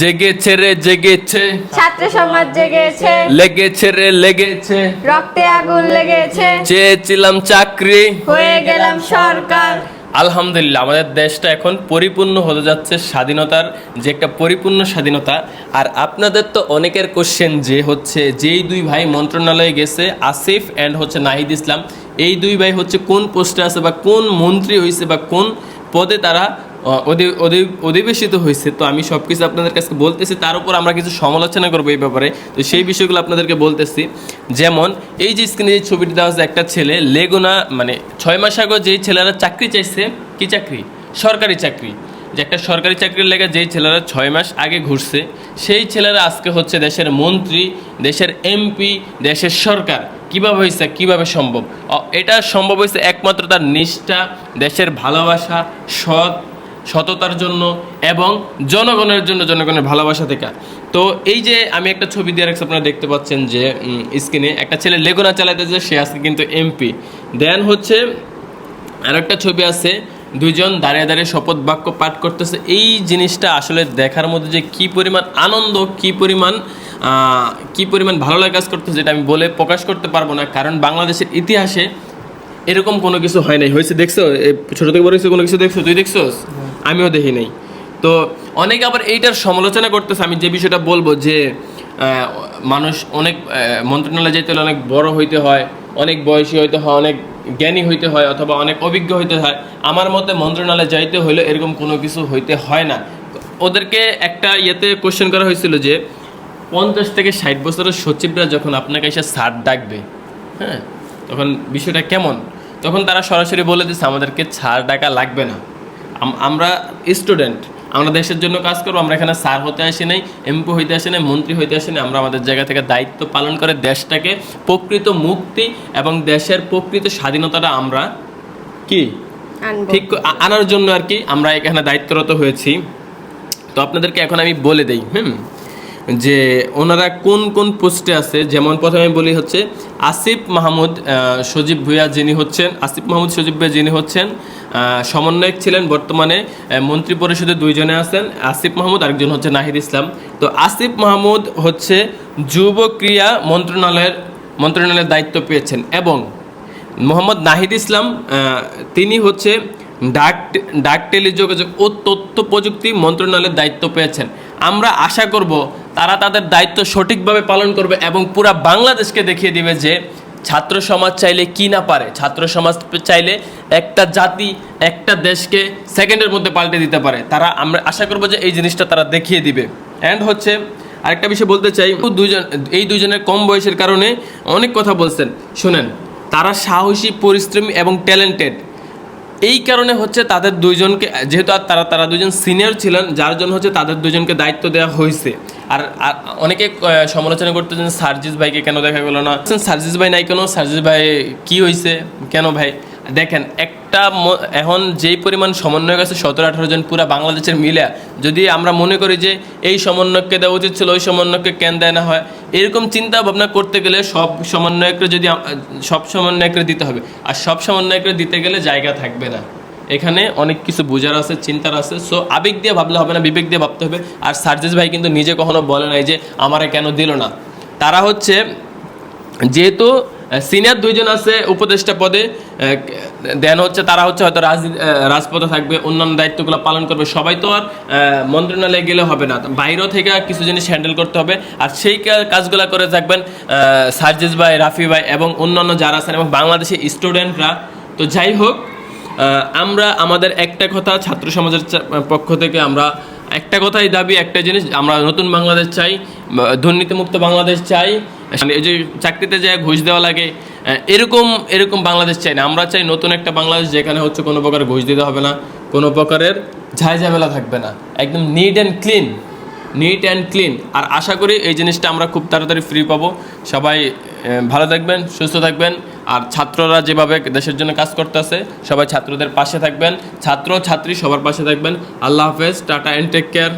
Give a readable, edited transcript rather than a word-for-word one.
জেগেছে রে জেগেছে, ছাত্র সমাজ জেগেছে, লেগেছে রে লেগেছে, রক্তে আগুন লেগেছে, চেয়েছিলাম চাকরি, হয়ে গেলাম সরকার। আলহামদুলিল্লাহ আমাদের দেশটা এখন পরিপূর্ণ হতে যাচ্ছে স্বাধীনতার, যে একটা পরিপূর্ণ স্বাধীনতা। আর আপনাদের তো অনেকের কোশ্চেন যে হচ্ছে যেই দুই ভাই মন্ত্রণালয়ে গেছে, আসিফ অ্যান্ড হচ্ছে নাহিদ ইসলাম, এই দুই ভাই হচ্ছে কোন পোস্টে আছে বা কোন মন্ত্রী হয়েছে বা কোন পদে তারা অধিবেশিত হয়েছে। তো আমি সব কিছু আপনাদের কাছে বলতেছি, তার উপর আমরা কিছু সমালোচনা করবো এই ব্যাপারে। তো সেই বিষয়গুলো আপনাদেরকে বলতেছি। যেমন এই যে স্ক্রিনে যে ছবিটি দেওয়া আছে, একটা ছেলে লেগুনা মানে 6 মাস আগে যেই ছেলেরা চাকরি চাইছে, কি চাকরি? সরকারি চাকরি। যে একটা সরকারি চাকরির লেগে যেই ছেলেরা 6 মাস আগে ঘুরছে, সেই ছেলেরা আজকে হচ্ছে দেশের মন্ত্রী, দেশের এমপি, দেশের সরকার। কীভাবে হয়েছে, কীভাবে সম্ভব? এটা সম্ভব হয়েছে একমাত্র তার নিষ্ঠা, দেশের ভালোবাসা, সততার জন্য এবং জনগণের জন্য, জনগণের ভালোবাসা থেকে। তো এই যে আমি একটা ছবি দিয়ে রাখছি, আপনারা দেখতে পাচ্ছেন যে স্ক্রিনে একটা ছেলে লেগুনা চালাইতেছে, সে আজকে কিন্তু এমপি। দেন হচ্ছে আর একটা ছবি আছে, দুইজন দাঁড়িয়ে দাঁড়িয়ে শপথ বাক্য পাঠ করতেছে। এই জিনিসটা আসলে দেখার মধ্যে যে কী পরিমাণ আনন্দ, কী পরিমাণ ভালো লাগে কাজ করতেছে, যেটা আমি বলে প্রকাশ করতে পারবো না। কারণ বাংলাদেশের ইতিহাসে এরকম কোনো কিছু হয় নাই। হয়েছে দেখছো, ছোটো থেকে বড় হয়েছে কোনো কিছু দেখছো? তুই দেখছোস? আমিও দেখি নাই। তো অনেকে আবার এইটার সমালোচনা করতেছে। আমি যে বিষয়টা বলবো যে মানুষ অনেক মন্ত্রণালয়ে যেতে হলে অনেক বড় হইতে হয়, অনেক বয়সী হইতে হয়, অনেক জ্ঞানী হইতে হয়, অথবা অনেক অভিজ্ঞ হইতে হয়। আমার মতে মন্ত্রণালয়ে যাইতে হলে এরকম কোনো কিছু হইতে হয় না। ওদেরকে একটা ইয়েতে কোশ্চেন করা হয়েছিল যে 50 থেকে 60 বছরের সচিবরা যখন আপনাকে এসে স্যার ডাকবে, হ্যাঁ, তখন বিষয়টা কেমন? তখন তারা সরাসরি বলে দিচ্ছে আমাদেরকে ছাড় ডাকা লাগবে না, আমরা স্টুডেন্ট, আমরা দেশের জন্য কাজ করবো, আমরা এখানে স্যার হতে আসি নাই, এমপি হইতে আসি নাই, মন্ত্রী হইতে আসি নাই, আমরা আমাদের জায়গা থেকে দায়িত্ব পালন করে দেশটাকে প্রকৃত মুক্তি এবং দেশের প্রকৃত স্বাধীনতাটা আমরা কি ঠিক আনার জন্য আর কি আমরা এখানে দায়িত্বরত হয়েছি। তো আপনাদেরকে এখন আমি বলে দেই যে ওনারা কোন কোন পোস্টে আছে। যেমন প্রথমে বলি হচ্ছে আসিফ মাহমুদ সজীব ভুঁইয়া, যিনি হচ্ছেন আসিফ মাহমুদ সজীব ভুঁইয়া, যিনি হচ্ছেন সমন্বয়ক ছিলেন, বর্তমানে মন্ত্রী পরিষদে দুইজনে আছেন, আসিফ মাহমুদ, আরেকজন হচ্ছে নাহিদ ইসলাম। তো আসিফ মাহমুদ হচ্ছে যুব ক্রীড়া মন্ত্রণালয়ের দায়িত্ব পেয়েছেন, এবং মোহাম্মদ নাহিদ ইসলাম তিনি হচ্ছে ডাক টেলিযোগাযোগ ও তথ্য প্রযুক্তি মন্ত্রণালয়ের দায়িত্ব পেয়েছেন। আমরা আশা করব তারা তাদের দায়িত্ব সঠিকভাবে পালন করবে এবং পুরা বাংলাদেশকে দেখিয়ে দিবে যে ছাত্র সমাজ চাইলে কি না পারে। ছাত্র সমাজ চাইলে একটা জাতি, একটা দেশকে সেকেন্ডের মধ্যে পাল্টে দিতে পারে। আমরা আশা করব যে এই জিনিসটা তারা দেখিয়ে দিবে। অ্যান্ড হচ্ছে আরেকটা বিষয় বলতে চাই, এই দুজনের কম বয়সের কারণে অনেক কথা বলছেন, শোনেন, তারা সাহসী, পরিশ্রমী এবং ট্যালেন্টেড। এই কারণে হচ্ছে তাদের দুইজনকে, যেহেতু তারা দুজন সিনিয়র ছিলেন, যার জন্য হচ্ছে তাদের দুজনকে দায়িত্ব দেওয়া হয়েছে। আর অনেকে সমালোচনা করতেছেন সার্জিস ভাইকে কেন দেখা গেল না, সার্জিস ভাই নাই কেন, সার্জিস ভাই কি হয়েছে, কেন ভাই? দেখেন, একটা এখন যেই পরিমাণ সমন্বয়ক আছে 17-18 জন পুরা বাংলাদেশের মিলে, যদি আমরা মনে করি যে এই সমন্বয়ককে দেওয়া উচিত ছিল, ওই সমন্বয়ককে কেন দেয় না হয়, এরকম চিন্তা ভাবনা করতে গেলে সব সমন্বয়করা দিতে হবে। আর সব সমন্বয়করা দিতে গেলে জায়গা থাকবে না। এখানে অনেক কিছু বোঝার আছে, চিন্তার আছে। সো আবেগ দিয়ে ভাবলে হবে না, বিবেক দিয়ে ভাবতে হবে। আর সার্জিস ভাই কিন্তু নিজে কখনো বলে নাই যে আমারে কেন দিল না। তারা হচ্ছে যেহেতু সিনিয়র দুইজন আছে উপদেষ্টা পদে, দেন হচ্ছে তারা হচ্ছে হয়তো রাজপথে থাকবে, অন্যান্য দায়িত্বগুলো পালন করবে। সবাই তো আর মন্ত্রণালয়ে গেলে হবে না, বাইরেও থেকে কিছু জিনিস হ্যান্ডেল করতে হবে। আর সেই কাজগুলো করে থাকবেন সার্জিস ভাই, রাফি ভাই এবং অন্যান্য যারা আছেন, এবং বাংলাদেশের স্টুডেন্টরা। তো যাই হোক, আমরা আমাদের একটা কথা, ছাত্র সমাজের পক্ষ থেকে আমরা একটা কথাই দাবি, একটা জিনিস, আমরা নতুন বাংলাদেশ চাই, দুর্নীতিমুক্ত বাংলাদেশ চাই। এই যে চাকরিতে যায় ঘুষ দেওয়া লাগে, এরকম বাংলাদেশ চাই না। আমরা চাই নতুন একটা বাংলাদেশ, যেখানে হচ্ছে কোনো প্রকার ঘুষ দিতে হবে না, কোনো প্রকারের ঝামেলা থাকবে না, একদম নিট অ্যান্ড ক্লিন। আর আশা করি এই জিনিসটা আমরা খুব তাড়াতাড়ি ফ্রি পাবো। সবাই ভালো থাকবেন, সুস্থ থাকবেন। আর ছাত্ররা যেভাবে দেশের জন্য কাজ করতেছে, সবাই ছাত্রদের পাশে থাকবেন, ছাত্র ছাত্রী সবার পাশে থাকবেন। আল্লাহ হাফেজ, টাটা অ্যান্ড টেক কেয়ার।